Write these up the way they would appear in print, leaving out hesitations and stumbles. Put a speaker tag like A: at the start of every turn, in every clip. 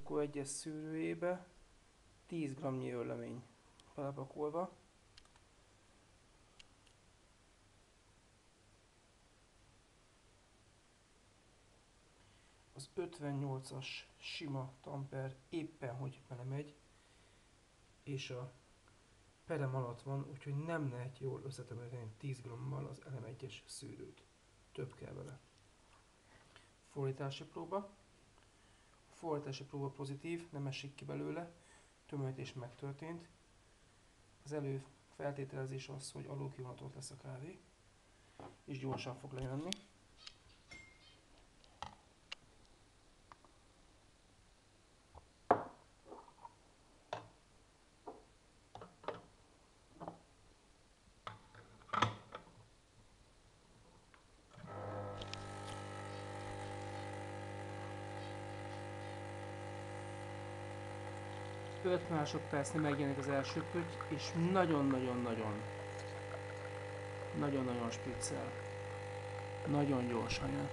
A: Akkor egyes szűrőjébe 10 g őrlemény belepakolva. Az 58-as sima tamper éppen hogy belemegy, és a perem alatt van, úgyhogy nem lehet jól összetömöríteni 10 g-mal az elem 1-es szűrőt. Több kell vele. Fordítási próba. A fordítási próba pozitív, nem esik ki belőle, tömörítés megtörtént. Az előfeltételezés az, hogy alulkivonatott lesz a kávé, és gyorsan fog lejönni. Öt másodpercnél megjelenik az első pötty, és nagyon-nagyon spriccel. Nagyon gyorsan jön.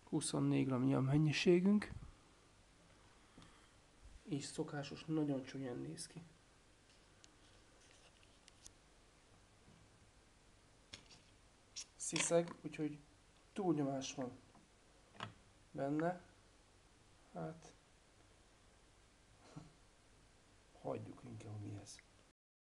A: 24 g a mennyiségünk. És szokásos, nagyon csúnyán néz ki. Sziszeg, úgyhogy túlnyomás van benne. Hát hagyjuk inkább, mi ez.